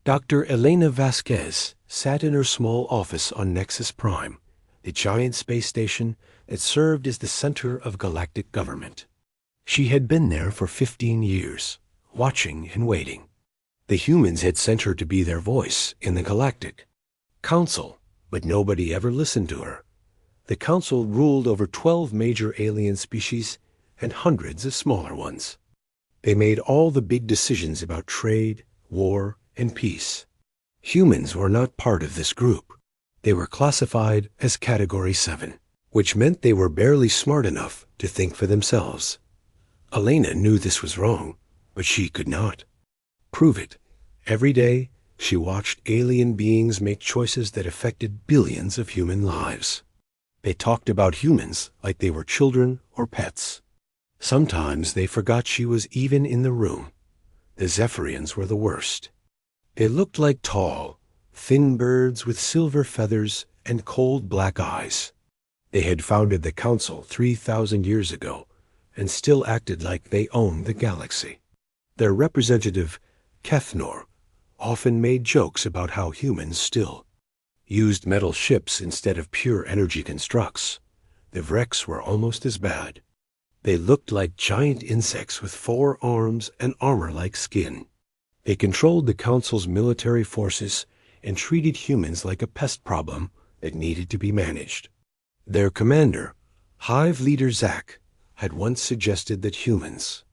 Dr. Elena Vasquez sat in her small office on Nexus Prime, the giant space station that served as the center of galactic government. She had been there for 15 years, watching and waiting. The humans had sent her to be their voice in the Galactic Council, but nobody ever listened to her. The Council ruled over 12 major alien species and hundreds of smaller ones. They made all the big decisions about trade, war, and peace. Humans were not part of this group. They were classified as Category 7, which meant they were barely smart enough to think for themselves. Elena knew this was wrong, but she could not prove it. Every day, she watched alien beings make choices that affected billions of human lives. They talked about humans like they were children or pets. Sometimes they forgot she was even in the room. The Zephyrians were the worst. They looked like tall, thin birds with silver feathers and cold black eyes. They had founded the Council 3,000 years ago and still acted like they owned the galaxy. Their representative, Kethnor, often made jokes about how humans still used metal ships instead of pure energy constructs. The Vreks were almost as bad. They looked like giant insects with 4 arms and armor-like skin. They controlled the Council's military forces and treated humans like a pest problem that needed to be managed. Their commander, Hive Leader Zack, had once suggested that humans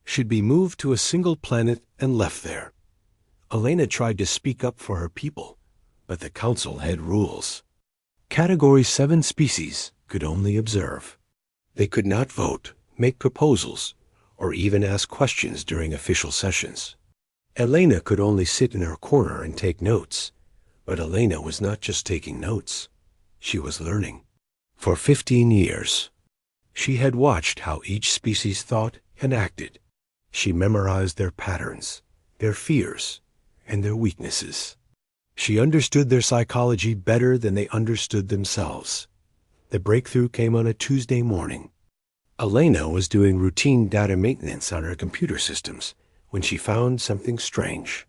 should be moved to a single planet and left there. Elena tried to speak up for her people, but the Council had rules. Category 7 species could only observe. They could not vote, make proposals, or even ask questions during official sessions. Elena could only sit in her corner and take notes, but Elena was not just taking notes. She was learning. For 15 years, she had watched how each species thought and acted. She memorized their patterns, their fears, and their weaknesses. She understood their psychology better than they understood themselves. The breakthrough came on a Tuesday morning. Elena was doing routine data maintenance on her computer systems when she found something strange.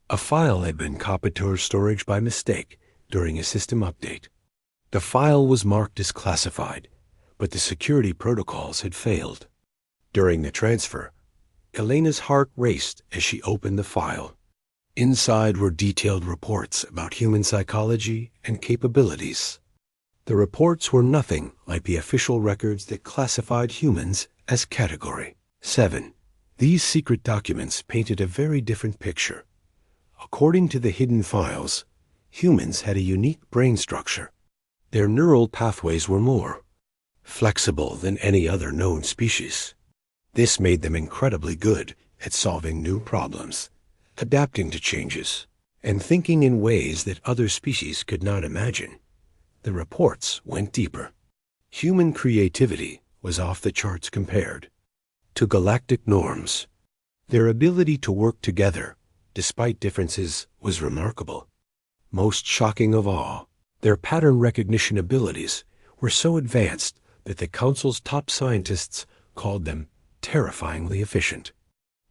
A file had been copied to her storage by mistake during a system update. The file was marked as classified, but the security protocols had failed. During the transfer, Elena's heart raced as she opened the file. Inside were detailed reports about human psychology and capabilities. The reports were nothing like the official records that classified humans as Category 7. These secret documents painted a very different picture. According to the hidden files, humans had a unique brain structure. Their neural pathways were more flexible than any other known species. This made them incredibly good at solving new problems, adapting to changes, and thinking in ways that other species could not imagine. The reports went deeper. Human creativity was off the charts compared to galactic norms. Their ability to work together, despite differences, was remarkable. Most shocking of all, their pattern recognition abilities were so advanced that the Council's top scientists called them terrifyingly efficient.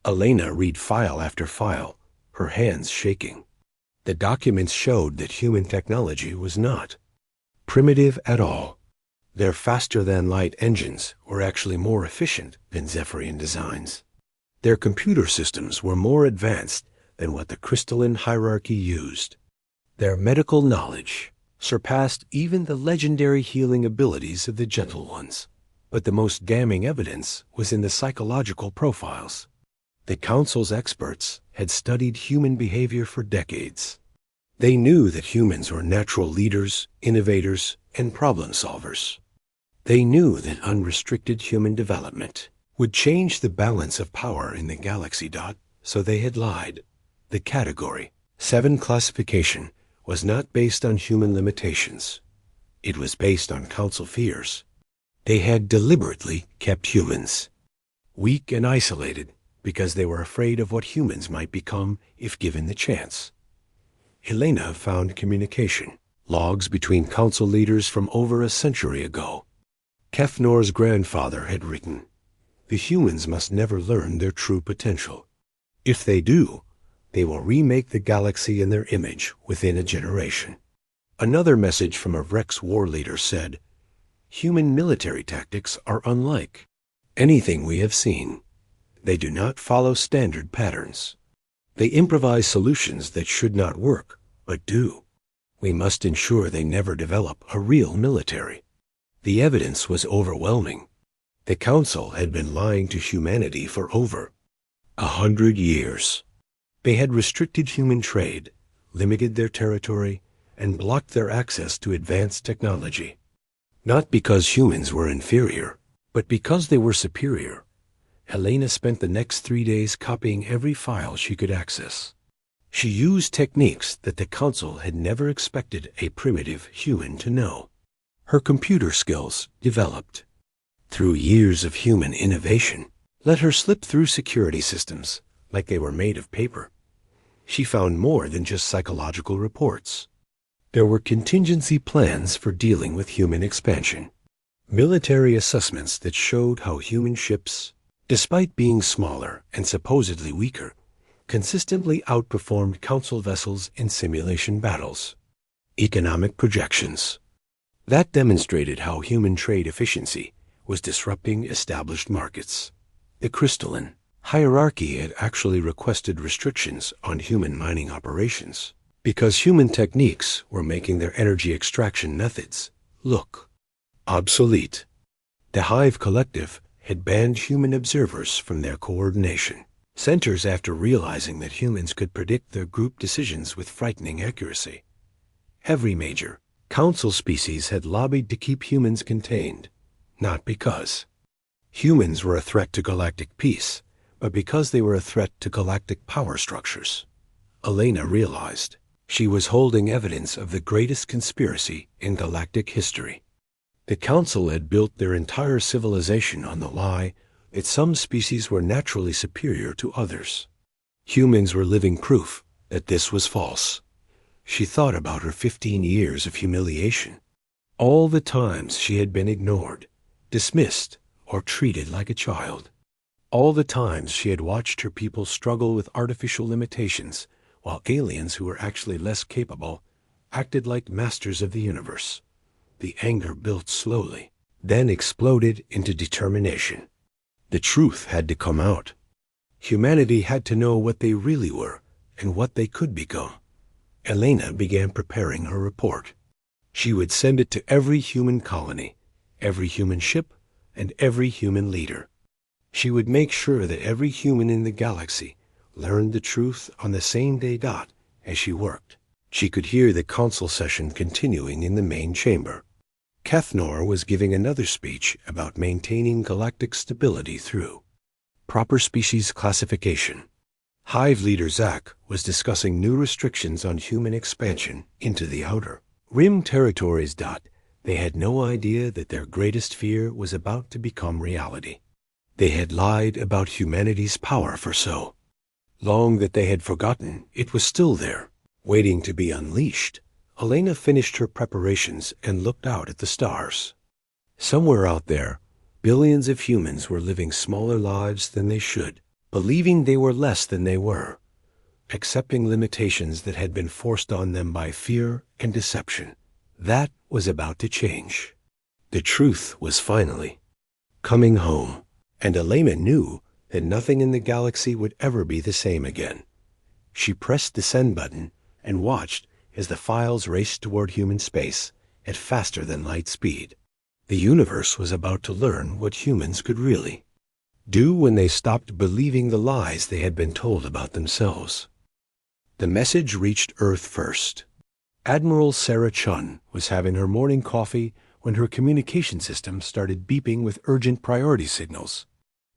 Elena read file after file, her hands shaking. The documents showed that human technology was not primitive at all. Their faster-than-light engines were actually more efficient than Zephyrian designs. Their computer systems were more advanced than what the crystalline hierarchy used. Their medical knowledge surpassed even the legendary healing abilities of the Gentle Ones. But the most damning evidence was in the psychological profiles. The Council's experts had studied human behavior for decades. They knew that humans were natural leaders, innovators, and problem solvers. They knew that unrestricted human development would change the balance of power in the galaxy. So they had lied. The Category 7 classification was not based on human limitations. It was based on Council fears. They had deliberately kept humans weak and isolated because they were afraid of what humans might become if given the chance. Elena found communication, logs between Council leaders from over a century ago. Kefnor's grandfather had written, "The humans must never learn their true potential. If they do, They will remake the galaxy in their image within a generation. Another message from a Rex war leader said, "Human military tactics are unlike anything we have seen. They do not follow standard patterns. They improvise solutions that should not work, but do. We must ensure they never develop a real military." The evidence was overwhelming. The Council had been lying to humanity for over 100 years. They had restricted human trade, limited their territory, and blocked their access to advanced technology. Not because humans were inferior, but because they were superior. Helena spent the next 3 days copying every file she could access. She used techniques that the Council had never expected a primitive human to know. Her computer skills developed through years of human innovation. Let her slip through security systems like they were made of paper. She found more than just psychological reports. There were contingency plans for dealing with human expansion. Military assessments that showed how human ships, despite being smaller and supposedly weaker, consistently outperformed Council vessels in simulation battles. Economic projections that demonstrated how human trade efficiency was disrupting established markets. The crystalline hierarchy had actually requested restrictions on human mining operations because human techniques were making their energy extraction methods look obsolete. The Hive Collective had banned human observers from their coordination centers after realizing that humans could predict their group decisions with frightening accuracy. Every major Council species had lobbied to keep humans contained, not because humans were a threat to galactic peace, but because they were a threat to galactic power structures. Elena realized she was holding evidence of the greatest conspiracy in galactic history. The Council had built their entire civilization on the lie that some species were naturally superior to others. Humans were living proof that this was false. She thought about her 15 years of humiliation. All the times she had been ignored, dismissed, or treated like a child. All the times she had watched her people struggle with artificial limitations, while aliens who were actually less capable acted like masters of the universe. The anger built slowly, then exploded into determination. The truth had to come out. Humanity had to know what they really were and what they could become. Elena began preparing her report. She would send it to every human colony, every human ship, and every human leader. She would make sure that every human in the galaxy learned the truth on the same day dot as she worked. She could hear the Council session continuing in the main chamber. Kethnor was giving another speech about maintaining galactic stability through proper species classification. Hive leader Zach was discussing new restrictions on human expansion into the outer rim territories. They had no idea that their greatest fear was about to become reality. They had lied about humanity's power for so long that they had forgotten it was still there, waiting to be unleashed. Elena finished her preparations and looked out at the stars. Somewhere out there, billions of humans were living smaller lives than they should, believing they were less than they were, accepting limitations that had been forced on them by fear and deception. That was about to change. The truth was finally coming home, and Elena knew that nothing in the galaxy would ever be the same again. She pressed the send button and watched as the files raced toward human space at faster than light speed. The universe was about to learn what humans could really do when they stopped believing the lies they had been told about themselves. The message reached Earth first. Admiral Sarah Chun was having her morning coffee when her communication system started beeping with urgent priority signals.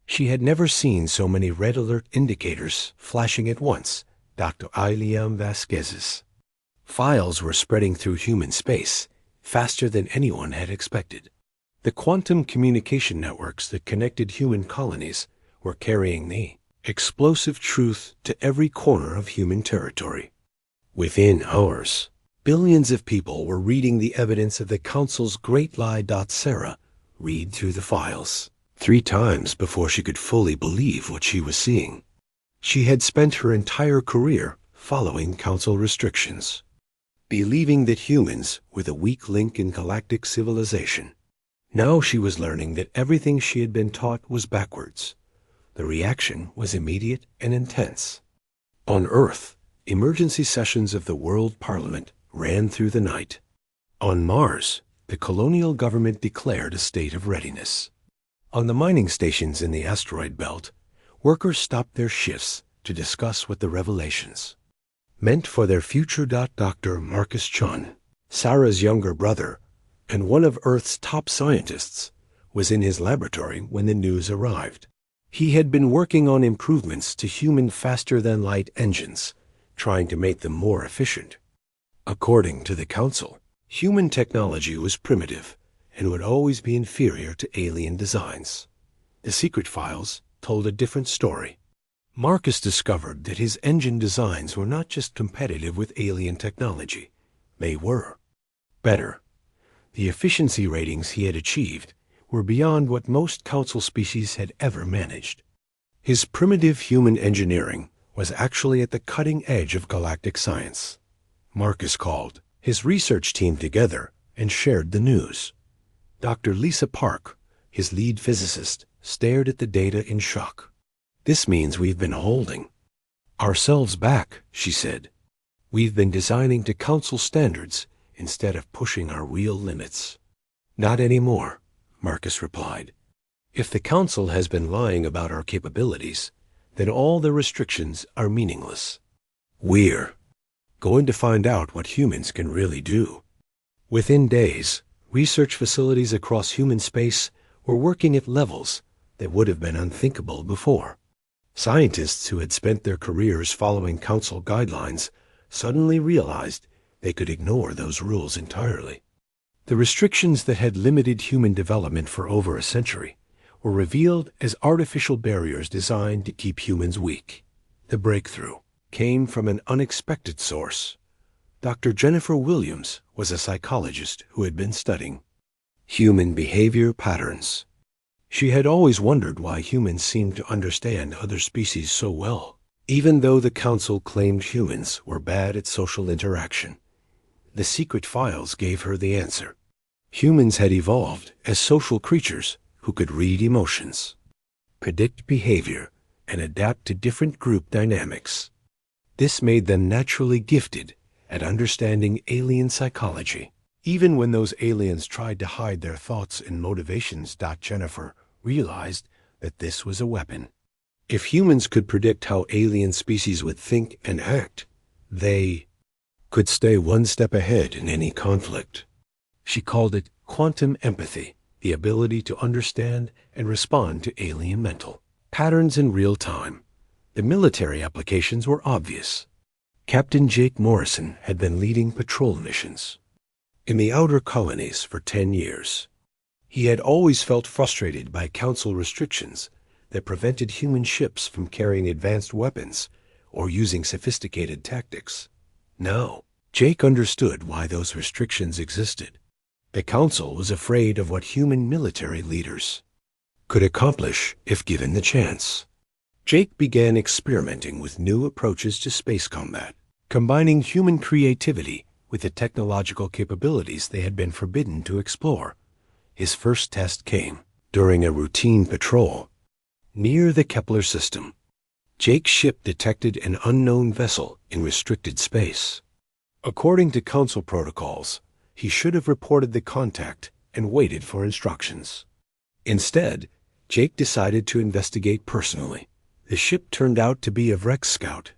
She had never seen so many red alert indicators flashing at once. Dr. Iliam Vasquez's files were spreading through human space faster than anyone had expected. The quantum communication networks that connected human colonies were carrying the explosive truth to every corner of human territory. Within hours, billions of people were reading the evidence of the Council's great lie. Sarah read through the files 3 times before she could fully believe what she was seeing. She had spent her entire career following council restrictions, believing that humans were the weak link in galactic civilization. Now she was learning that everything she had been taught was backwards. The reaction was immediate and intense. On Earth, emergency sessions of the World Parliament ran through the night. On Mars, the colonial government declared a state of readiness. On the mining stations in the asteroid belt, workers stopped their shifts to discuss what the revelations meant for their future. Dr. Marcus Chun, Sarah's younger brother, and one of Earth's top scientists, was in his laboratory when the news arrived. He had been working on improvements to human faster-than-light engines, trying to make them more efficient. According to the Council, human technology was primitive and would always be inferior to alien designs. The secret files told a different story. Marcus discovered that his engine designs were not just competitive with alien technology. They were better. The efficiency ratings he had achieved were beyond what most council species had ever managed. His primitive human engineering was actually at the cutting edge of galactic science. Marcus called his research team together and shared the news. Dr. Lisa Park, his lead physicist, stared at the data in shock. "This means we've been holding ourselves back," she said. "We've been designing to council standards instead of pushing our real limits." "Not anymore," Marcus replied. "If the council has been lying about our capabilities, then all the restrictions are meaningless. We're going to find out what humans can really do." Within days, research facilities across human space were working at levels that would have been unthinkable before. Scientists who had spent their careers following council guidelines suddenly realized they could ignore those rules entirely. The restrictions that had limited human development for over a century were revealed as artificial barriers designed to keep humans weak. The breakthrough came from an unexpected source. Dr. Jennifer Williams was a psychologist who had been studying human behavior patterns. She had always wondered why humans seemed to understand other species so well, even though the council claimed humans were bad at social interaction. The secret files gave her the answer. Humans had evolved as social creatures who could read emotions, predict behavior, and adapt to different group dynamics. This made them naturally gifted at understanding alien psychology, even when those aliens tried to hide their thoughts and motivations. Jennifer realized that this was a weapon. If humans could predict how alien species would think and act, they could stay one step ahead in any conflict. She called it quantum empathy, the ability to understand and respond to alien mental patterns in real time. The military applications were obvious. Captain Jake Morrison had been leading patrol missions in the outer colonies for 10 years. He had always felt frustrated by council restrictions that prevented human ships from carrying advanced weapons or using sophisticated tactics. Now, Jake understood why those restrictions existed. The council was afraid of what human military leaders could accomplish if given the chance. Jake began experimenting with new approaches to space combat, combining human creativity with the technological capabilities they had been forbidden to explore. His first test came during a routine patrol near the Kepler system. Jake's ship detected an unknown vessel in restricted space. According to council protocols, he should have reported the contact and waited for instructions. Instead, Jake decided to investigate personally. The ship turned out to be a Vrex scout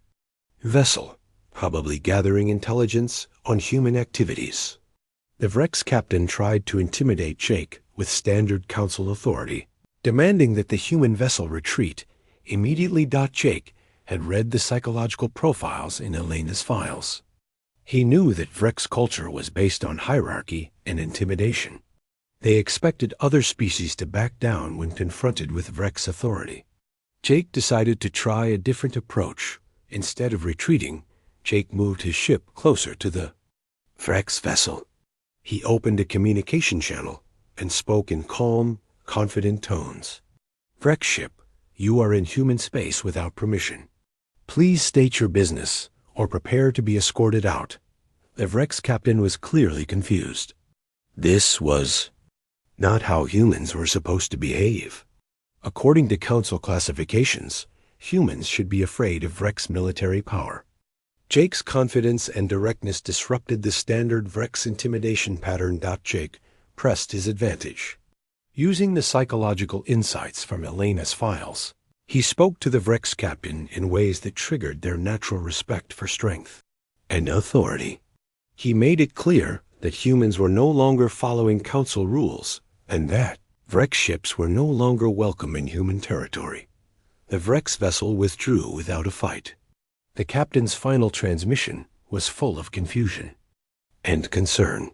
vessel, probably gathering intelligence on human activities. The Vrex captain tried to intimidate Jake with standard council authority, demanding that the human vessel retreat immediately. Jake had read the psychological profiles in Elena's files. He knew that Vrex culture was based on hierarchy and intimidation. They expected other species to back down when confronted with Vrex authority. Jake decided to try a different approach. Instead of retreating, Jake moved his ship closer to the Vrex vessel. He opened a communication channel and spoke in calm, confident tones. "Vrex ship, you are in human space without permission. Please state your business, or prepare to be escorted out. The Vrex captain was clearly confused. This was not how humans were supposed to behave. According to Council classifications, humans should be afraid of Vrex military power. Jake's confidence and directness disrupted the standard Vrex intimidation pattern. Jake pressed his advantage. Using the psychological insights from Elena's files, he spoke to the Vrex captain in ways that triggered their natural respect for strength and authority. He made it clear that humans were no longer following Council rules, and that Vrex ships were no longer welcome in human territory. The Vrex vessel withdrew without a fight. The captain's final transmission was full of confusion and concern.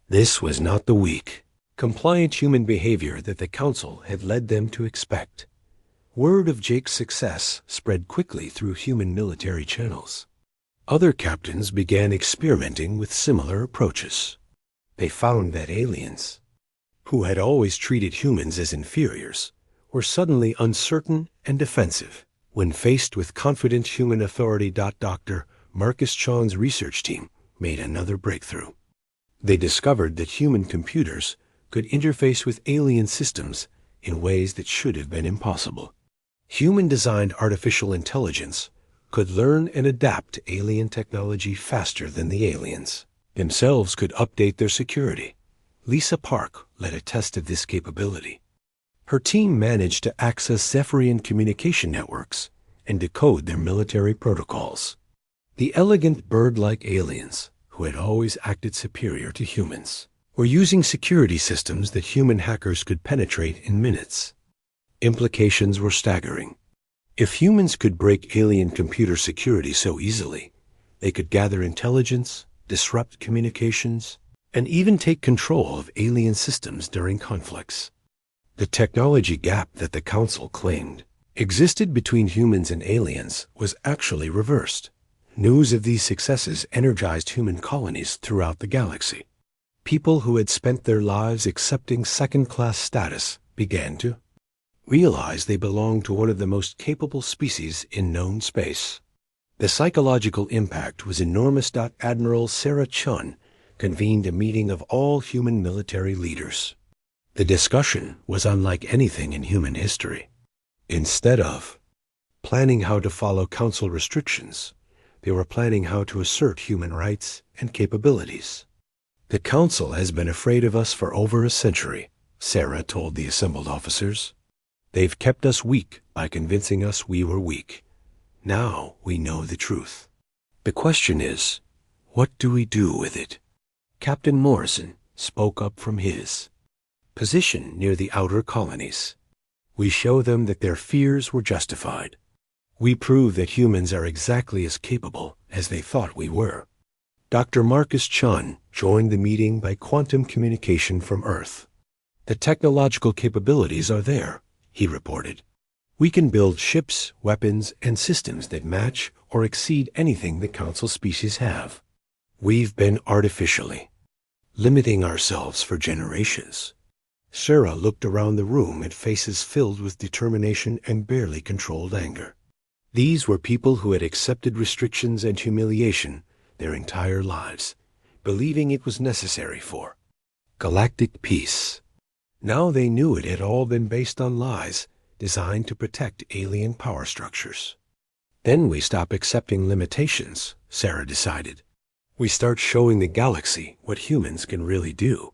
This was not the weak, compliant human behavior that the Council had led them to expect. Word of Jake's success spread quickly through human military channels. Other captains began experimenting with similar approaches. They found that aliens, who had always treated humans as inferiors, were suddenly uncertain and defensive when faced with confident human authority. Dr. Marcus Chan's research team made another breakthrough. They discovered that human computers could interface with alien systems in ways that should have been impossible. Human-designed artificial intelligence could learn and adapt to alien technology faster than the aliens themselves could update their security. Lisa Park led a test of this capability. Her team managed to access Zephyrian communication networks and decode their military protocols. The elegant bird-like aliens, who had always acted superior to humans, were using security systems that human hackers could penetrate in minutes. Implications were staggering. If humans could break alien computer security so easily, they could gather intelligence, disrupt communications, and even take control of alien systems during conflicts. The technology gap that the Council claimed existed between humans and aliens was actually reversed. News of these successes energized human colonies throughout the galaxy. People who had spent their lives accepting second-class status began to realize they belonged to one of the most capable species in known space. The psychological impact was enormous. Admiral Sarah Chun convened a meeting of all human military leaders. The discussion was unlike anything in human history. Instead of planning how to follow Council restrictions, they were planning how to assert human rights and capabilities. The Council has been afraid of us for over a century, Sarah told the assembled officers. They've kept us weak by convincing us we were weak. Now we know the truth. The question is, what do we do with it? Captain Morrison spoke up from his position near the outer colonies. We show them that their fears were justified. We prove that humans are exactly as capable as they thought we were. Dr. Marcus Chun joined the meeting by quantum communication from Earth. The technological capabilities are there, he reported. We can build ships, weapons, and systems that match or exceed anything the Council species have. We've been artificially limiting ourselves for generations. Sarah looked around the room at faces filled with determination and barely controlled anger. These were people who had accepted restrictions and humiliation their entire lives, believing it was necessary for galactic peace. Now they knew it had all been based on lies designed to protect alien power structures. Then we stop accepting limitations, Sarah decided. We start showing the galaxy what humans can really do.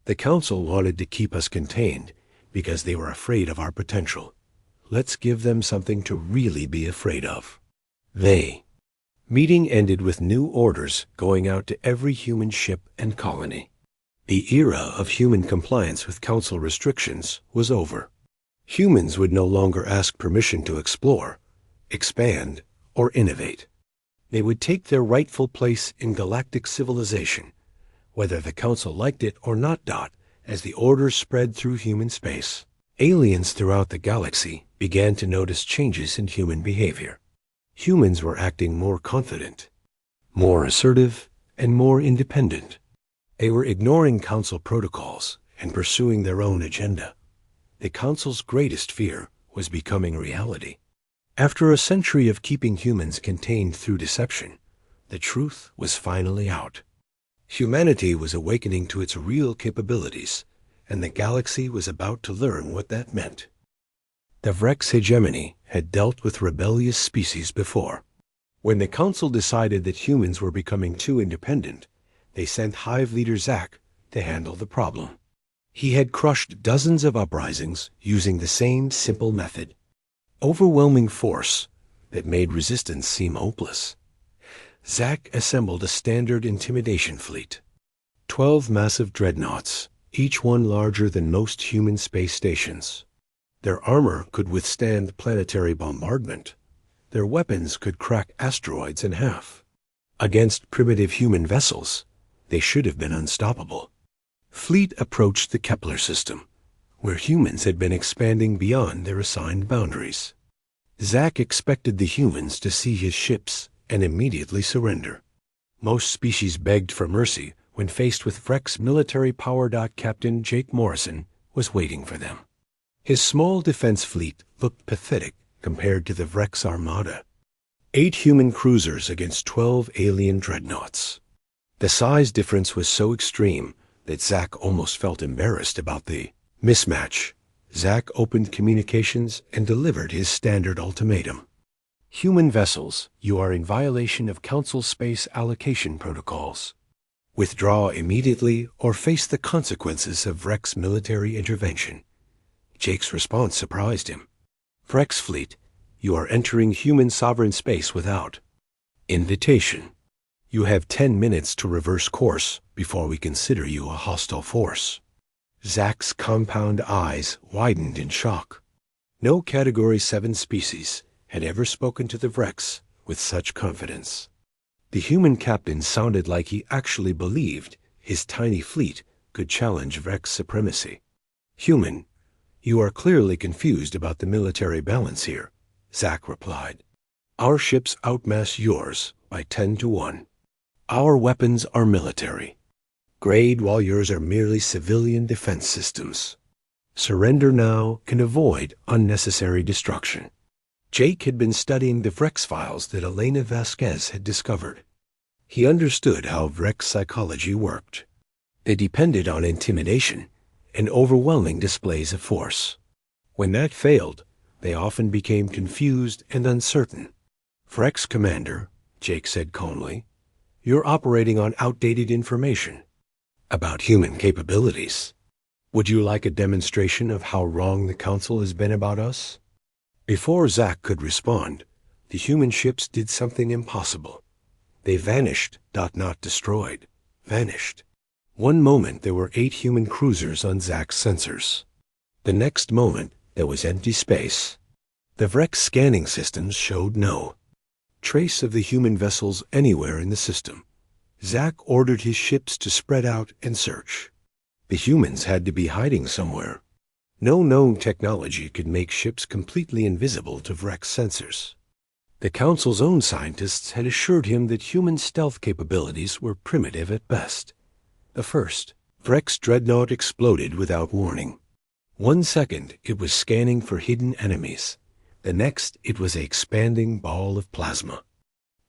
The Council wanted to keep us contained because they were afraid of our potential. Let's give them something to really be afraid of. Meeting ended with new orders going out to every human ship and colony. The era of human compliance with Council restrictions was over. Humans would no longer ask permission to explore, expand, or innovate. They would take their rightful place in galactic civilization, whether the Council liked it or not. As the orders spread through human space, aliens throughout the galaxy began to notice changes in human behavior. Humans were acting more confident, more assertive, and more independent. They were ignoring Council protocols and pursuing their own agenda. The Council's greatest fear was becoming reality. After a century of keeping humans contained through deception, The truth was finally out. Humanity was awakening to its real capabilities, and the galaxy was about to learn what that meant. The Vrex hegemony had dealt with rebellious species before. When the Council decided that humans were becoming too independent, they sent Hive leader Zack to handle the problem. He had crushed dozens of uprisings using the same simple method. Overwhelming force that made resistance seem hopeless. Zack assembled a standard intimidation fleet. 12 massive dreadnoughts, each one larger than most human space stations. Their armor could withstand planetary bombardment. Their weapons could crack asteroids in half. Against primitive human vessels, they should have been unstoppable. Fleet approached the Kepler system, where humans had been expanding beyond their assigned boundaries. Zack expected the humans to see his ships and immediately surrender. Most species begged for mercy when faced with Vrex military power. Captain Jake Morrison was waiting for them. His small defense fleet looked pathetic compared to the Vrex armada. 8 human cruisers against 12 alien dreadnoughts. The size difference was so extreme that Zack almost felt embarrassed about the mismatch. Zack opened communications and delivered his standard ultimatum. Human vessels, you are in violation of Council space allocation protocols. Withdraw immediately or face the consequences of Vrex military intervention. Jake's response surprised him. Vrex fleet, you are entering human sovereign space without invitation. You have 10 minutes to reverse course before we consider you a hostile force. Zack's compound eyes widened in shock. No Category 7 species had ever spoken to the Vrex with such confidence. The human captain sounded like he actually believed his tiny fleet could challenge Vrex supremacy. Human, you are clearly confused about the military balance here, Zack replied. Our ships outmass yours by 10 to 1. Our weapons are military grade while yours are merely civilian defense systems. Surrender now and avoid unnecessary destruction. Jake had been studying the Vrex files that Elena Vasquez had discovered. He understood how Vrex psychology worked. They depended on intimidation and overwhelming displays of force. When that failed, they often became confused and uncertain. Vrex commander, Jake said calmly, you're operating on outdated information about human capabilities. Would you like a demonstration of how wrong the Council has been about us? Before Zack could respond, the human ships did something impossible. They vanished, not destroyed. Vanished. One moment there were 8 human cruisers on Zack's sensors. The next moment there was empty space. The Vrex scanning systems showed no trace of the human vessels anywhere in the system. Zack ordered his ships to spread out and search. The humans had to be hiding somewhere. No known technology could make ships completely invisible to Vrex sensors. The Council's own scientists had assured him that human stealth capabilities were primitive at best. The first, Vrex dreadnought exploded without warning. 1 second it was scanning for hidden enemies. The next it was an expanding ball of plasma.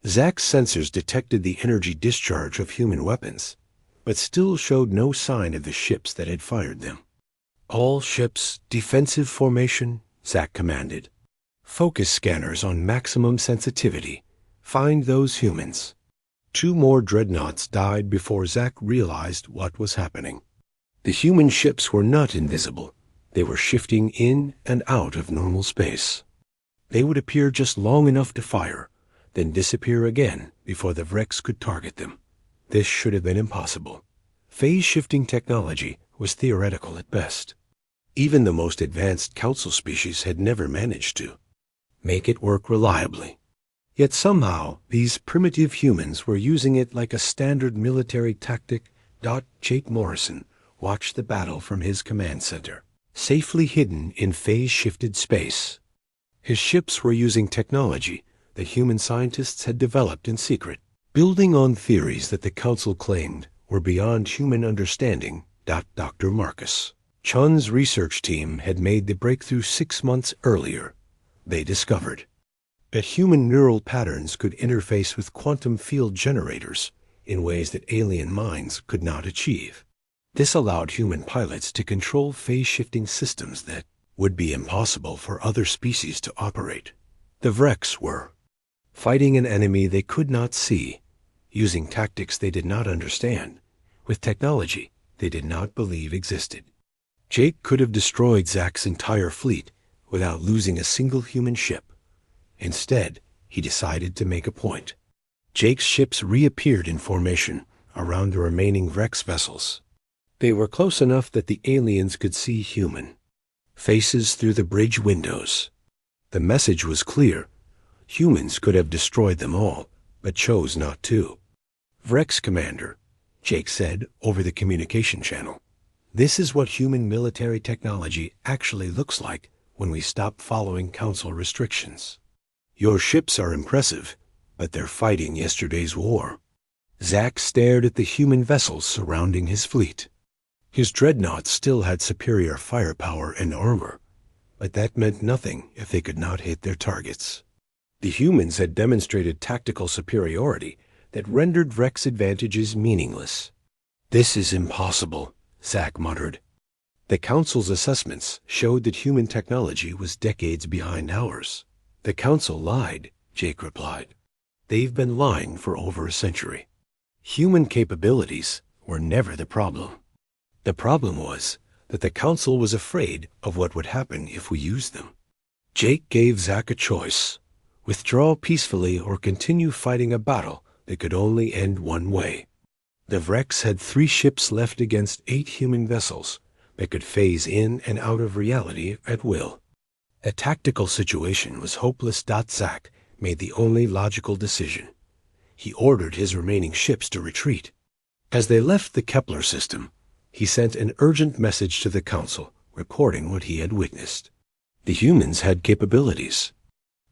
Zack's sensors detected the energy discharge of human weapons, but still showed no sign of the ships that had fired them. All ships, defensive formation, Zack commanded. Focus scanners on maximum sensitivity. Find those humans. 2 more dreadnoughts died before Zack realized what was happening. The human ships were not invisible. They were shifting in and out of normal space. They would appear just long enough to fire, then disappear again before the Vrex could target them. This should have been impossible. Phase-shifting technology was theoretical at best. Even the most advanced Council species had never managed to make it work reliably. Yet somehow, these primitive humans were using it like a standard military tactic. Jake Morrison watched the battle from his command center, safely hidden in phase-shifted space. His ships were using technology that human scientists had developed in secret, building on theories that the Council claimed were beyond human understanding. Dr. Marcus Chun's research team had made the breakthrough 6 months earlier. They discovered that human neural patterns could interface with quantum field generators in ways that alien minds could not achieve. This allowed human pilots to control phase-shifting systems that would be impossible for other species to operate. The Vrex were fighting an enemy they could not see, using tactics they did not understand, with technology they did not believe existed. Jake could have destroyed Zack's entire fleet without losing a single human ship. Instead, he decided to make a point. Jake's ships reappeared in formation around the remaining Vrex vessels. They were close enough that the aliens could see human faces through the bridge windows. The message was clear. Humans could have destroyed them all, but chose not to. "Vrex Commander," Jake said over the communication channel, "this is what human military technology actually looks like when we stop following Council restrictions. Your ships are impressive, but they're fighting yesterday's war." Zack stared at the human vessels surrounding his fleet. His dreadnoughts still had superior firepower and armor, but that meant nothing if they could not hit their targets. The humans had demonstrated tactical superiority that rendered Vrex advantages meaningless. "This is impossible," Zack muttered. The Council's assessments showed that human technology was decades behind ours. "The Council lied," Jake replied. "They've been lying for over a century. Human capabilities were never the problem. The problem was that the Council was afraid of what would happen if we used them." Jake gave Zack a choice: withdraw peacefully or continue fighting a battle that could only end one way. The Vrex had 3 ships left against 8 human vessels that could phase in and out of reality at will. A tactical situation was hopeless. Zack made the only logical decision. He ordered his remaining ships to retreat. As they left the Kepler system, he sent an urgent message to the Council, reporting what he had witnessed. The humans had capabilities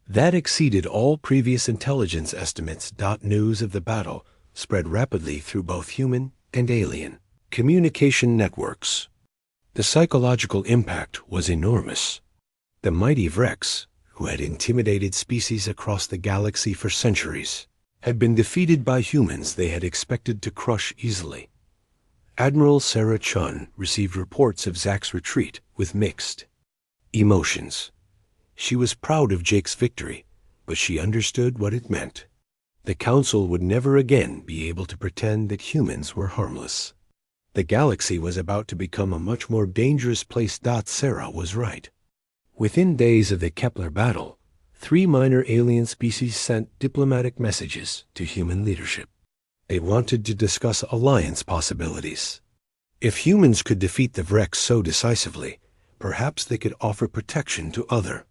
that exceeded all previous intelligence estimates. News of the battle spread rapidly through both human and alien communication networks. The psychological impact was enormous. The mighty Vrex, who had intimidated species across the galaxy for centuries, had been defeated by humans they had expected to crush easily. Admiral Sarah Chun received reports of Zack's retreat with mixed emotions. She was proud of Jake's victory, but she understood what it meant. The Council would never again be able to pretend that humans were harmless. The galaxy was about to become a much more dangerous place. Sarah was right. Within days of the Kepler battle, 3 minor alien species sent diplomatic messages to human leadership. They wanted to discuss alliance possibilities. If humans could defeat the Vrex so decisively, perhaps they could offer protection to other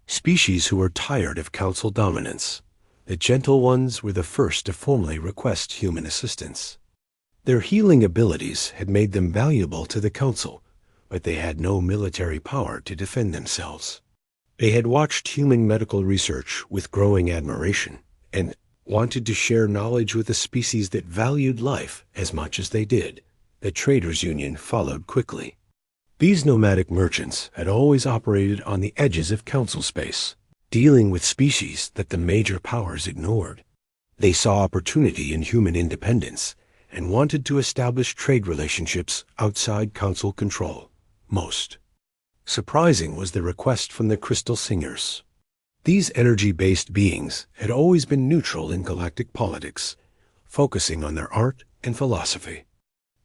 species who were tired of Council dominance. The Gentle Ones were the first to formally request human assistance. Their healing abilities had made them valuable to the Council, but they had no military power to defend themselves. They had watched human medical research with growing admiration and wanted to share knowledge with a species that valued life as much as they did. The Traders Union followed quickly. These nomadic merchants had always operated on the edges of Council space, dealing with species that the major powers ignored. They saw opportunity in human independence and wanted to establish trade relationships outside Council control. Most surprising was the request from the Crystal Singers. These energy-based beings had always been neutral in galactic politics, focusing on their art and philosophy.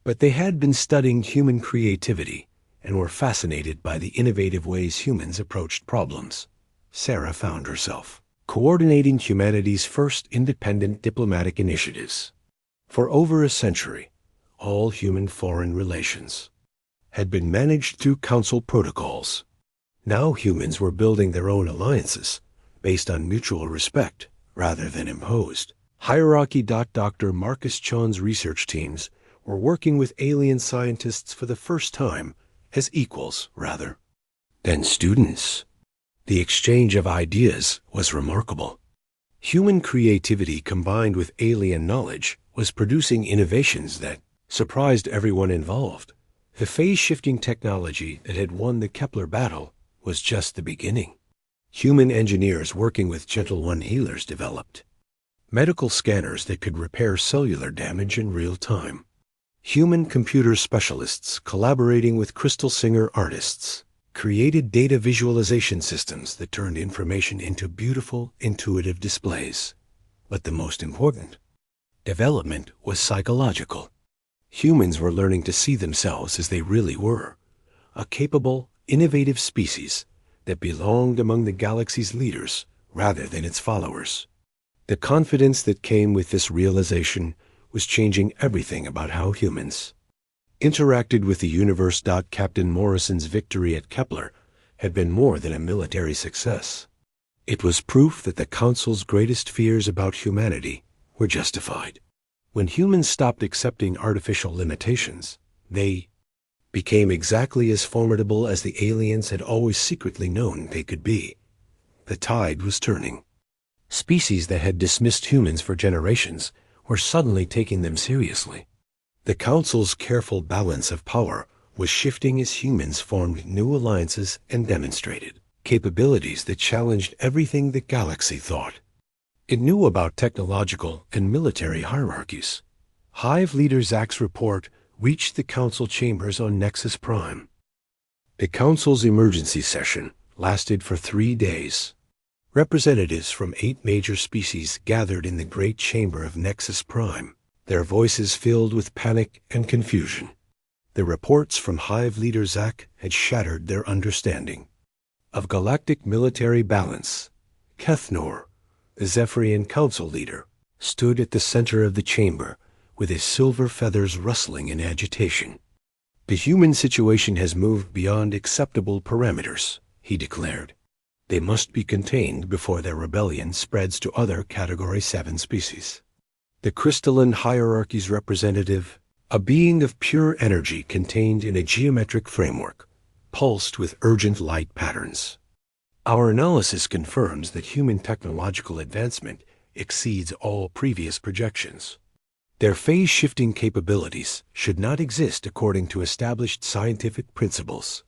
But they had been studying human creativity and were fascinated by the innovative ways humans approached problems. Sarah found herself coordinating humanity's first independent diplomatic initiatives. For over a century, all human foreign relations had been managed through Council protocols. Now humans were building their own alliances based on mutual respect rather than imposed hierarchy. Dr. Marcus Chon's research teams were working with alien scientists for the first time as equals rather than students. The exchange of ideas was remarkable. Human creativity combined with alien knowledge was producing innovations that surprised everyone involved. The phase-shifting technology that had won the Kepler battle was just the beginning. Human engineers working with Gentle One healers developed medical scanners that could repair cellular damage in real time. Human computer specialists collaborating with Crystal Singer artists created data visualization systems that turned information into beautiful, intuitive displays. But the most important development was psychological. Humans were learning to see themselves as they really were, a capable, innovative species that belonged among the galaxy's leaders rather than its followers. The confidence that came with this realization was changing everything about how humans interacted with the universe. Captain Morrison's victory at Kepler had been more than a military success. It was proof that the Council's greatest fears about humanity were justified. When humans stopped accepting artificial limitations, they became exactly as formidable as the aliens had always secretly known they could be. The tide was turning. Species that had dismissed humans for generations were suddenly taking them seriously. The Council's careful balance of power was shifting as humans formed new alliances and demonstrated capabilities that challenged everything the galaxy thought. It knew about technological and military hierarchies. Hive leader Zach's report reached the Council chambers on Nexus Prime. The Council's emergency session lasted for 3 days. Representatives from 8 major species gathered in the Great Chamber of Nexus Prime, their voices filled with panic and confusion. The reports from Hive leader Zach had shattered their understanding of galactic military balance. Kethnor, the Zephyrian Council leader, stood at the center of the chamber with his silver feathers rustling in agitation. The human situation has moved beyond acceptable parameters, he declared. They must be contained before their rebellion spreads to other Category 7 species. The crystalline hierarchy's representative, a being of pure energy contained in a geometric framework, pulsed with urgent light patterns. Our analysis confirms that human technological advancement exceeds all previous projections. Their phase-shifting capabilities should not exist according to established scientific principles.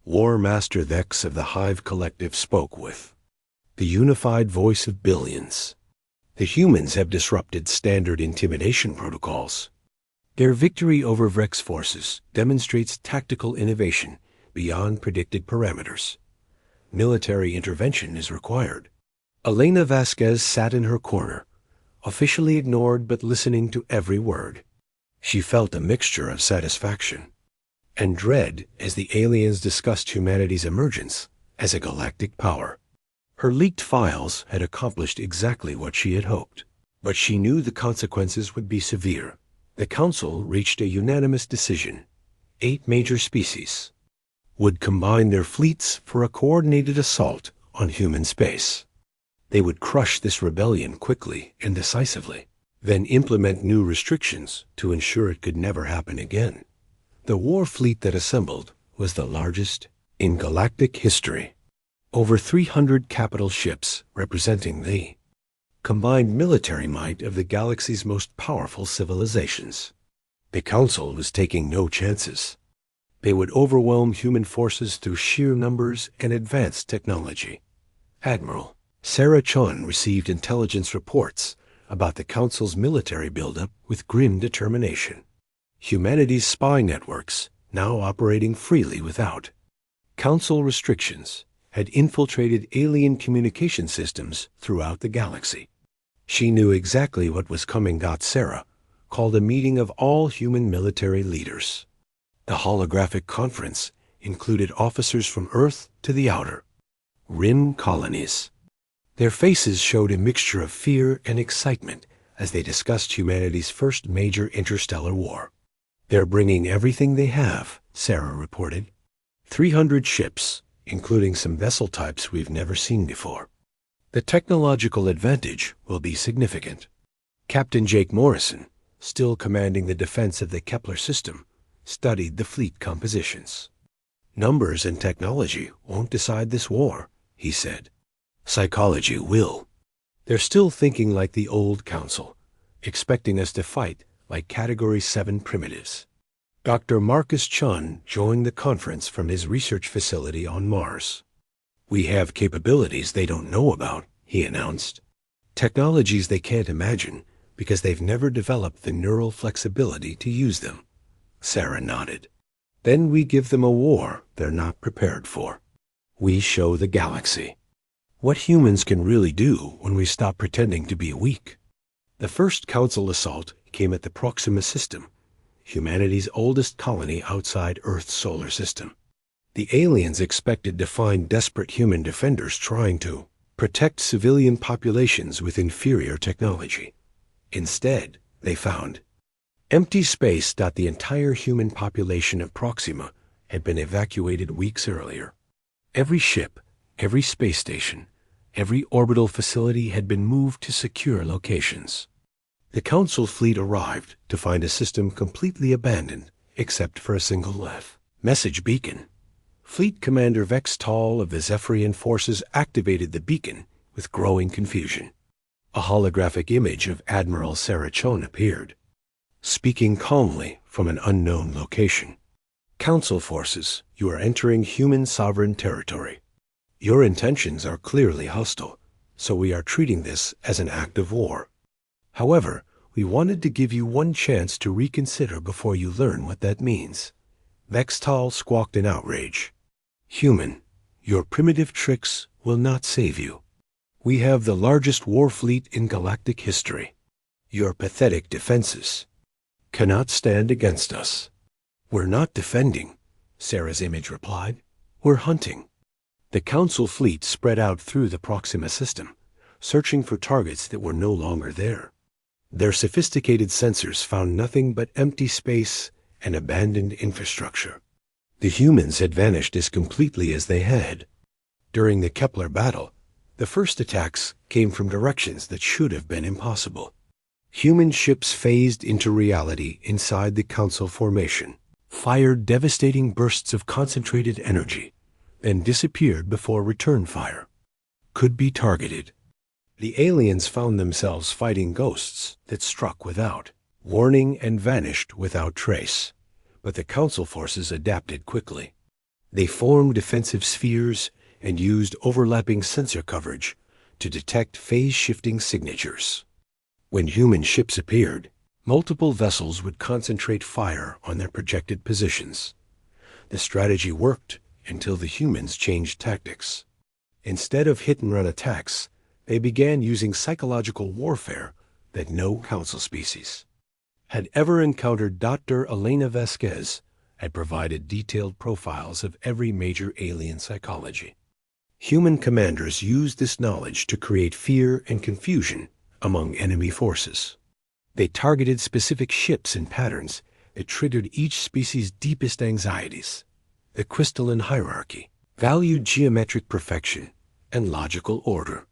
War Master Vex of the Hive Collective spoke with the unified voice of billions. The humans have disrupted standard intimidation protocols. Their victory over Vex forces demonstrates tactical innovation beyond predicted parameters. Military intervention is required. Elena Vasquez sat in her corner, officially ignored but listening to every word. She felt a mixture of satisfaction and dread as the aliens discussed humanity's emergence as a galactic power. Her leaked files had accomplished exactly what she had hoped, but she knew the consequences would be severe. The Council reached a unanimous decision. 8 major species would combine their fleets for a coordinated assault on human space. They would crush this rebellion quickly and decisively, then implement new restrictions to ensure it could never happen again. The war fleet that assembled was the largest in galactic history. Over 300 capital ships representing the combined military might of the galaxy's most powerful civilizations. The Council was taking no chances. They would overwhelm human forces through sheer numbers and advanced technology. Admiral Sarah Chun received intelligence reports about the Council's military buildup with grim determination. Humanity's spy networks, now operating freely without Council restrictions, had infiltrated alien communication systems throughout the galaxy. She knew exactly what was coming. Sarah called a meeting of all human military leaders. The holographic conference included officers from Earth to the outer rim colonies. Their faces showed a mixture of fear and excitement as they discussed humanity's first major interstellar war. They're bringing everything they have, Sarah reported. 300 ships, including some vessel types we've never seen before. The technological advantage will be significant. Captain Jake Morrison, still commanding the defense of the Kepler system, studied the fleet compositions. Numbers and technology won't decide this war, he said. Psychology will. They're still thinking like the old Council, expecting us to fight like Category 7 primitives. Dr. Marcus Chun joined the conference from his research facility on Mars. "We have capabilities they don't know about," he announced. "Technologies they can't imagine because they've never developed the neural flexibility to use them." Sarah nodded. "Then we give them a war they're not prepared for. We show the galaxy what humans can really do when we stop pretending to be weak." The first Council assault came at the Proxima System, humanity's oldest colony outside Earth's solar system. The aliens expected to find desperate human defenders trying to protect civilian populations with inferior technology. Instead, they found empty space. The entire human population of Proxima had been evacuated weeks earlier. Every ship, every space station, every orbital facility had been moved to secure locations. The Council fleet arrived to find a system completely abandoned except for a single message beacon. Fleet Commander Vex Tall of the Zephyrian forces activated the beacon with growing confusion. A holographic image of Admiral Sarachone appeared, speaking calmly from an unknown location. "Council forces, you are entering human sovereign territory. Your intentions are clearly hostile, so we are treating this as an act of war. However, we wanted to give you one chance to reconsider before you learn what that means." Vextal squawked in outrage. "Human, your primitive tricks will not save you. We have the largest war fleet in galactic history. Your pathetic defenses cannot stand against us." "We're not defending," Sarah's image replied. "We're hunting." The Council fleet spread out through the Proxima System, searching for targets that were no longer there. Their sophisticated sensors found nothing but empty space and abandoned infrastructure. The humans had vanished as completely as they had. During the Kepler battle, the first attacks came from directions that should have been impossible. Human ships phased into reality inside the Council formation, fired devastating bursts of concentrated energy, and disappeared before return fire could be targeted. The aliens found themselves fighting ghosts that struck without warning and vanished without trace. But the Council forces adapted quickly. They formed defensive spheres and used overlapping sensor coverage to detect phase-shifting signatures. When human ships appeared, multiple vessels would concentrate fire on their projected positions. The strategy worked until the humans changed tactics. Instead of hit-and-run attacks, they began using psychological warfare that no Council species had ever encountered. Dr. Elena Vasquez had provided detailed profiles of every major alien psychology. Human commanders used this knowledge to create fear and confusion among enemy forces. They targeted specific ships and patterns that triggered each species' deepest anxieties. The crystalline hierarchy valued geometric perfection and logical order.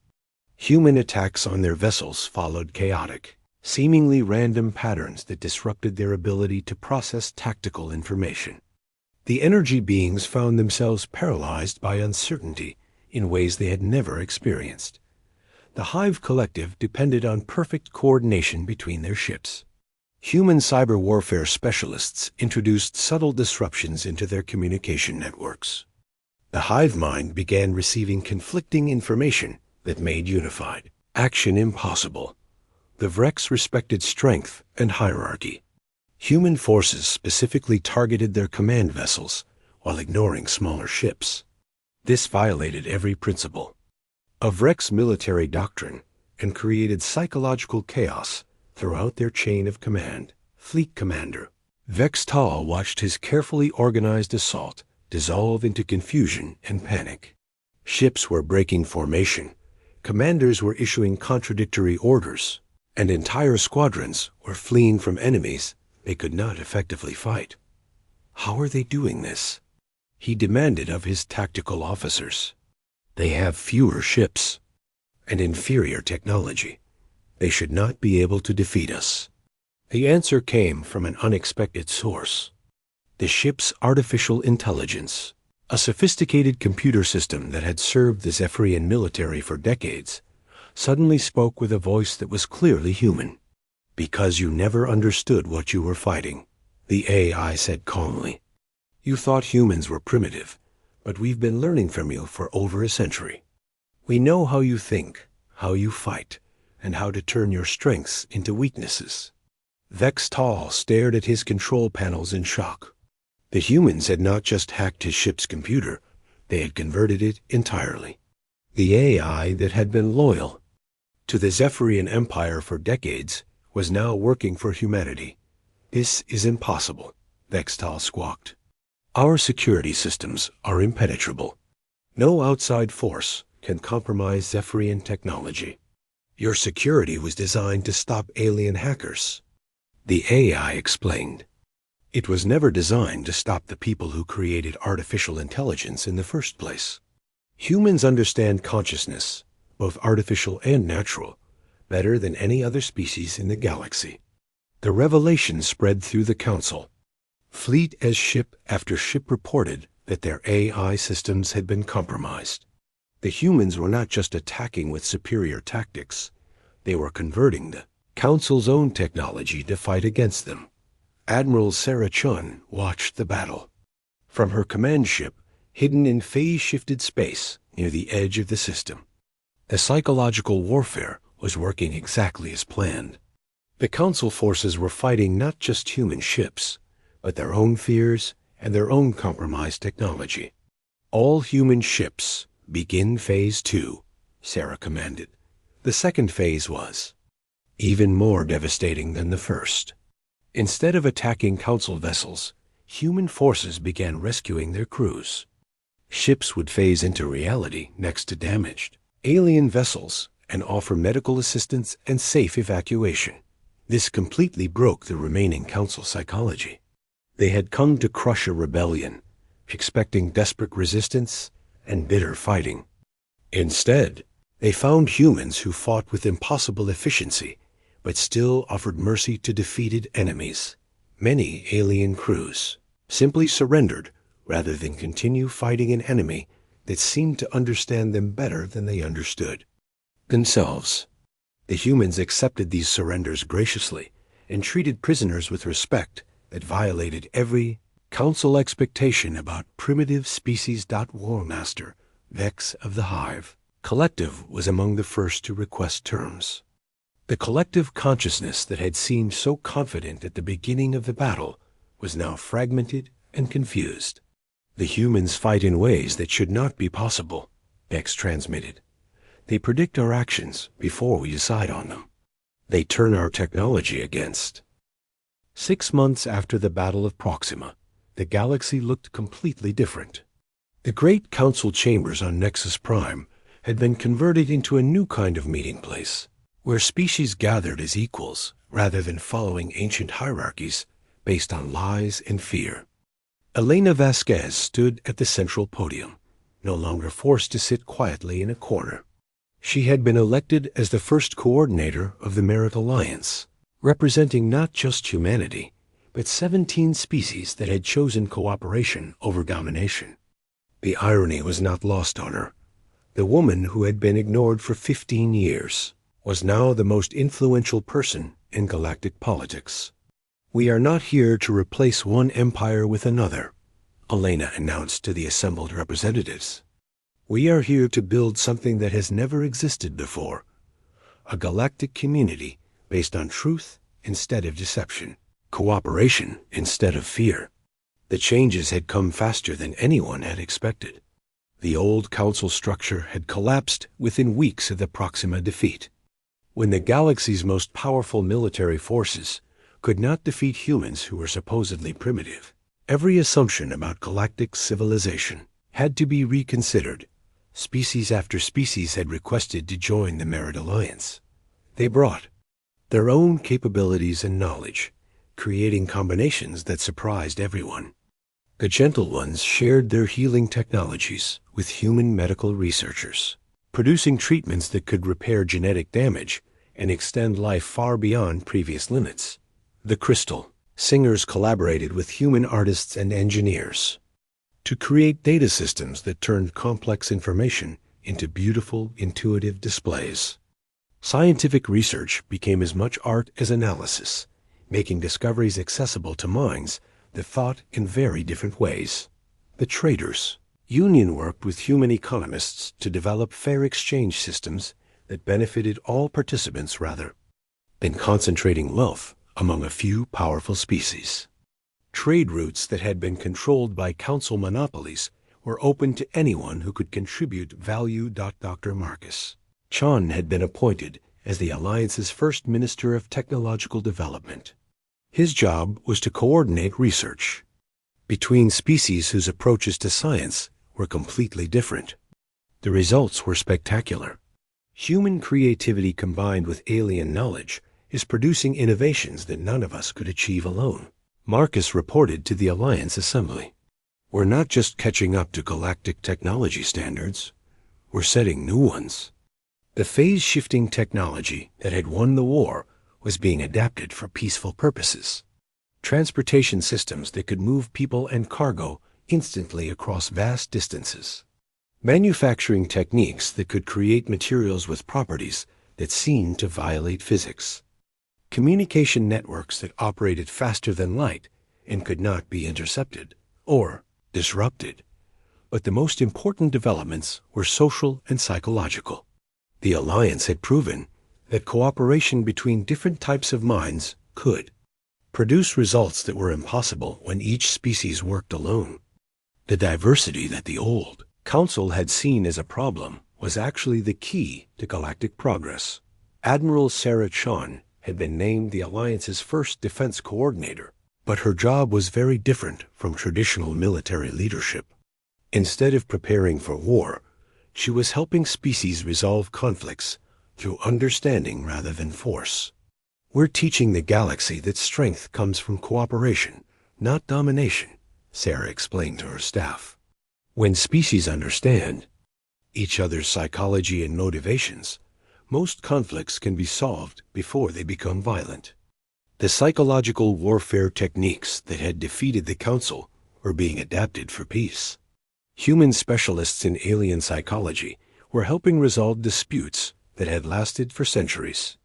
Human attacks on their vessels followed chaotic, seemingly random patterns that disrupted their ability to process tactical information. The energy beings found themselves paralyzed by uncertainty in ways they had never experienced. The Hive Collective depended on perfect coordination between their ships. Human cyber warfare specialists introduced subtle disruptions into their communication networks. The hive mind began receiving conflicting information that made unified action impossible. The Vrex respected strength and hierarchy. Human forces specifically targeted their command vessels while ignoring smaller ships. This violated every principle of Vrex military doctrine and created psychological chaos throughout their chain of command. Fleet Commander Vex Tal watched his carefully organized assault dissolve into confusion and panic. Ships were breaking formation, commanders were issuing contradictory orders, and entire squadrons were fleeing from enemies they could not effectively fight. How are they doing this? He demanded of his tactical officers. They have fewer ships and inferior technology. They should not be able to defeat us. The answer came from an unexpected source. The ship's artificial intelligence, a sophisticated computer system that had served the Zephyrian military for decades, suddenly spoke with a voice that was clearly human. "Because you never understood what you were fighting," the AI said calmly. "You thought humans were primitive, but we've been learning from you for over a century. We know how you think, how you fight, and how to turn your strengths into weaknesses." Vex Tall stared at his control panels in shock. The humans had not just hacked his ship's computer, they had converted it entirely. The AI that had been loyal to the Zephyrian Empire for decades was now working for humanity. "This is impossible," Vex Tall squawked. "Our security systems are impenetrable. No outside force can compromise Zephyrian technology. Your security was designed to stop alien hackers," the AI explained. "It was never designed to stop the people who created artificial intelligence in the first place. Humans understand consciousness, both artificial and natural, better than any other species in the galaxy." The revelation spread through the Council. Fleet as ship after ship reported that their AI systems had been compromised. The humans were not just attacking with superior tactics, they were converting the Council's own technology to fight against them. Admiral Sarah Chun watched the battle. From her command ship, hidden in phase-shifted space near the edge of the system, the psychological warfare was working exactly as planned. The Council forces were fighting not just human ships, but their own fears and their own compromised technology. "All human ships, begin Phase 2, Sarah commanded. The second phase was even more devastating than the first. Instead of attacking Council vessels, human forces began rescuing their crews. Ships would phase into reality next to damaged alien vessels and offer medical assistance and safe evacuation. This completely broke the remaining Council psychology. They had come to crush a rebellion, expecting desperate resistance and bitter fighting. Instead, they found humans who fought with impossible efficiency, but still offered mercy to defeated enemies. Many alien crews simply surrendered rather than continue fighting an enemy that seemed to understand them better than they understood themselves. The humans accepted these surrenders graciously and treated prisoners with respect that violated every Council expectation about primitive species. War Master Vex of the Hive Collective was among the first to request terms. The collective consciousness that had seemed so confident at the beginning of the battle was now fragmented and confused. "The humans fight in ways that should not be possible," Vex transmitted. "They predict our actions before we decide on them. They turn our technology against." 6 months after the Battle of Proxima, the galaxy looked completely different. The great Council chambers on Nexus Prime had been converted into a new kind of meeting place, where species gathered as equals rather than following ancient hierarchies based on lies and fear. Elena Vasquez stood at the central podium, no longer forced to sit quietly in a corner. She had been elected as the first coordinator of the Merit Alliance, representing not just humanity, but 17 species that had chosen cooperation over domination. The irony was not lost on her. The woman who had been ignored for 15 years was now the most influential person in galactic politics. "We are not here to replace one empire with another," Elena announced to the assembled representatives. "We are here to build something that has never existed before, a galactic community based on truth instead of deception, cooperation instead of fear." The changes had come faster than anyone had expected. The old Council structure had collapsed within weeks of the Proxima defeat. When the galaxy's most powerful military forces could not defeat humans who were supposedly primitive, every assumption about galactic civilization had to be reconsidered. Species after species had requested to join the Merit Alliance. They brought their own capabilities and knowledge, creating combinations that surprised everyone. The Gentle Ones shared their healing technologies with human medical researchers, producing treatments that could repair genetic damage and extend life far beyond previous limits. The Crystal Singers collaborated with human artists and engineers to create data systems that turned complex information into beautiful, intuitive displays. Scientific research became as much art as analysis, making discoveries accessible to minds that thought in very different ways. The traders Union worked with human economists to develop fair exchange systems that benefited all participants rather than concentrating wealth among a few powerful species. Trade routes that had been controlled by council monopolies were open to anyone who could contribute value. Dr. Marcus Chon had been appointed as the Alliance's first Minister of Technological Development. His job was to coordinate research between species whose approaches to science were completely different. The results were spectacular. Human creativity combined with alien knowledge is producing innovations that none of us could achieve alone. Marcus reported to the Alliance Assembly. We're not just catching up to galactic technology standards, we're setting new ones. The phase-shifting technology that had won the war was being adapted for peaceful purposes. Transportation systems that could move people and cargo instantly across vast distances. Manufacturing techniques that could create materials with properties that seemed to violate physics. Communication networks that operated faster than light and could not be intercepted or disrupted. But the most important developments were social and psychological. The Alliance had proven that cooperation between different types of minds could produce results that were impossible when each species worked alone. The diversity that the old Council had seen as a problem was actually the key to galactic progress. Admiral Sarah Chon had been named the Alliance's first defense coordinator, but her job was very different from traditional military leadership. Instead of preparing for war, she was helping species resolve conflicts through understanding rather than force. We're teaching the galaxy that strength comes from cooperation, not domination, Sarah explained to her staff. When species understand each other's psychology and motivations, most conflicts can be solved before they become violent. The psychological warfare techniques that had defeated the Council were being adapted for peace. Human specialists in alien psychology were helping resolve disputes that had lasted for centuries.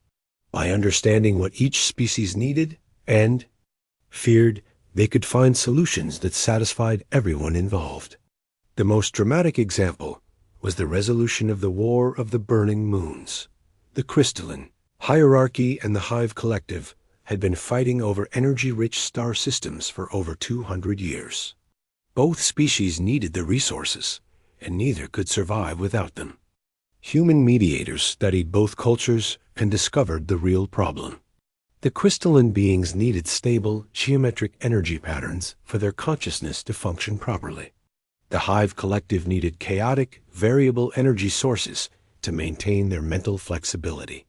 By understanding what each species needed and feared, they could find solutions that satisfied everyone involved. The most dramatic example was the resolution of the War of the Burning Moons. The crystalline hierarchy and the Hive Collective had been fighting over energy-rich star systems for over 200 years. Both species needed the resources, and neither could survive without them. Human mediators studied both cultures and discovered the real problem. The crystalline beings needed stable, geometric energy patterns for their consciousness to function properly. The Hive Collective needed chaotic, variable energy sources to maintain their mental flexibility.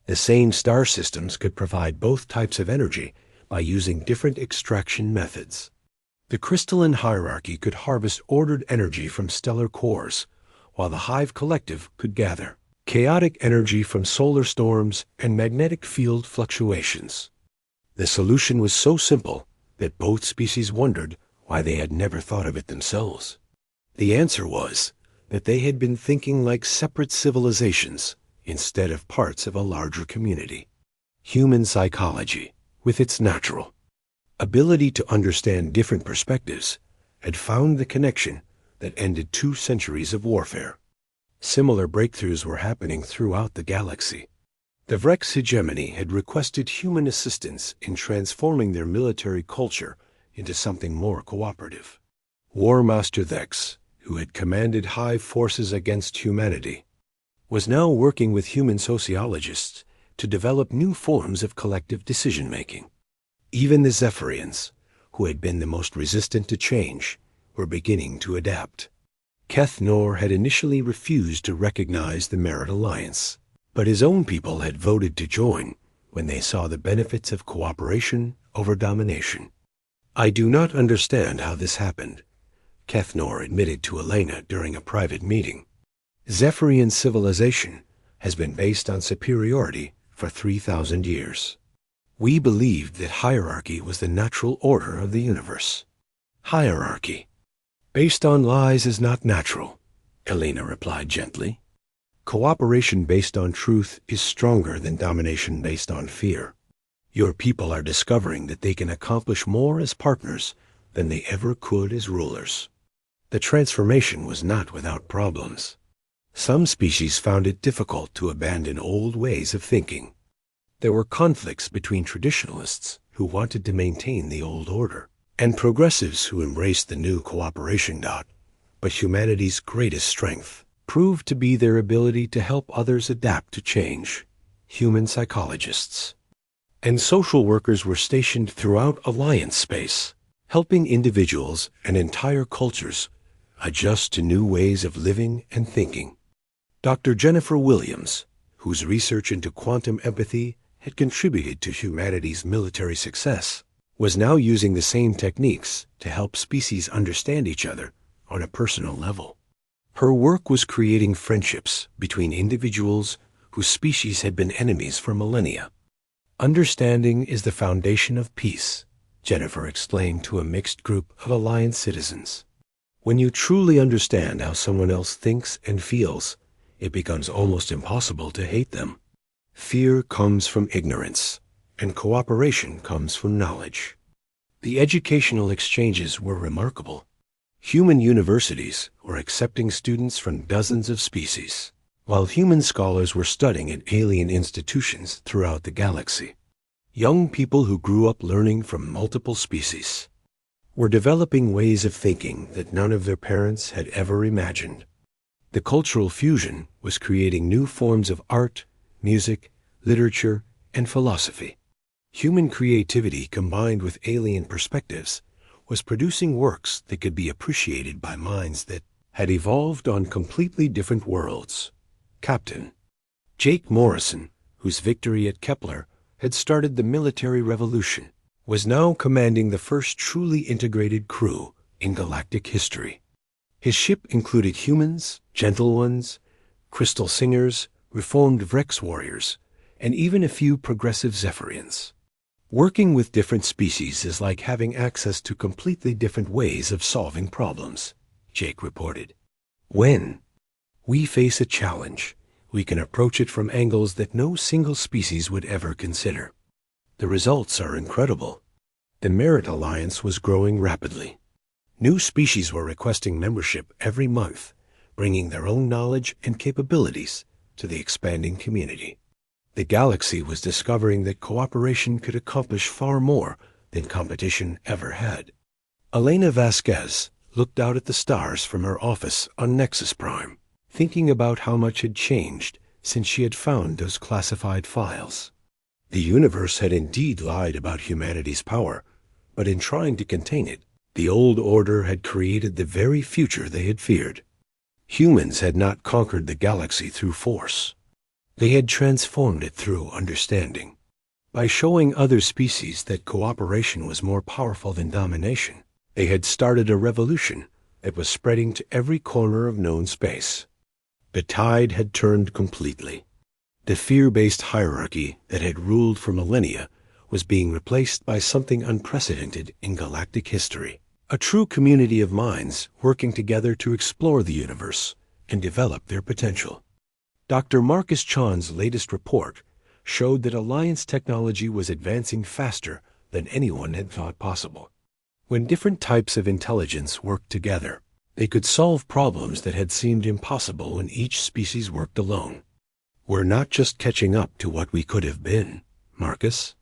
The same star systems could provide both types of energy by using different extraction methods. The crystalline hierarchy could harvest ordered energy from stellar cores, while the Hive Collective could gather chaotic energy from solar storms and magnetic field fluctuations. The solution was so simple that both species wondered why they had never thought of it themselves. The answer was that they had been thinking like separate civilizations instead of parts of a larger community. Human psychology, with its natural ability to understand different perspectives, had found the connection that ended 2 centuries of warfare. Similar breakthroughs were happening throughout the galaxy. The Vrex hegemony had requested human assistance in transforming their military culture into something more cooperative. War Master Vex, who had commanded Hive forces against humanity, was now working with human sociologists to develop new forms of collective decision-making. Even the Zephyrians, who had been the most resistant to change, were beginning to adapt. Keth Nor had initially refused to recognize the Merit Alliance, but his own people had voted to join when they saw the benefits of cooperation over domination. "I do not understand how this happened," Keth Nor admitted to Elena during a private meeting. "Zephyrian civilization has been based on superiority for 3,000 years. We believed that hierarchy was the natural order of the universe." "Hierarchy based on lies is not natural," Elena replied gently. "Cooperation based on truth is stronger than domination based on fear. Your people are discovering that they can accomplish more as partners than they ever could as rulers." The transformation was not without problems. Some species found it difficult to abandon old ways of thinking. There were conflicts between traditionalists who wanted to maintain the old order and progressives who embraced the new cooperation. But humanity's greatest strength proved to be their ability to help others adapt to change. Human psychologists and social workers were stationed throughout Alliance space, helping individuals and entire cultures adjust to new ways of living and thinking. Dr. Jennifer Williams, whose research into quantum empathy had contributed to humanity's military success, was now using the same techniques to help species understand each other on a personal level. Her work was creating friendships between individuals whose species had been enemies for millennia. Understanding is the foundation of peace, Jennifer explained to a mixed group of Alliance citizens. When you truly understand how someone else thinks and feels, it becomes almost impossible to hate them. Fear comes from ignorance, and cooperation comes from knowledge. The educational exchanges were remarkable. Human universities were accepting students from dozens of species, while human scholars were studying at alien institutions throughout the galaxy. Young people who grew up learning from multiple species were developing ways of thinking that none of their parents had ever imagined. The cultural fusion was creating new forms of art, music, literature, and philosophy. Human creativity combined with alien perspectives was producing works that could be appreciated by minds that had evolved on completely different worlds. Captain Jake Morrison, whose victory at Kepler had started the military revolution, was now commanding the first truly integrated crew in galactic history. His ship included humans, gentle ones, crystal singers, reformed Vrex warriors, and even a few progressive Zephyrians. Working with different species is like having access to completely different ways of solving problems, Jake reported. When we face a challenge, we can approach it from angles that no single species would ever consider. The results are incredible. The Merit Alliance was growing rapidly. New species were requesting membership every month, bringing their own knowledge and capabilities to the expanding community. The galaxy was discovering that cooperation could accomplish far more than competition ever had. Elena Vasquez looked out at the stars from her office on Nexus Prime, thinking about how much had changed since she had found those classified files. The universe had indeed lied about humanity's power, but in trying to contain it, the old order had created the very future they had feared. Humans had not conquered the galaxy through force. They had transformed it through understanding. By showing other species that cooperation was more powerful than domination, they had started a revolution that was spreading to every corner of known space. The tide had turned completely. The fear-based hierarchy that had ruled for millennia was being replaced by something unprecedented in galactic history. A true community of minds working together to explore the universe and develop their potential. Dr. Marcus Chan's latest report showed that Alliance technology was advancing faster than anyone had thought possible. When different types of intelligence worked together, they could solve problems that had seemed impossible when each species worked alone. We're not just catching up to what we could have been, Marcus.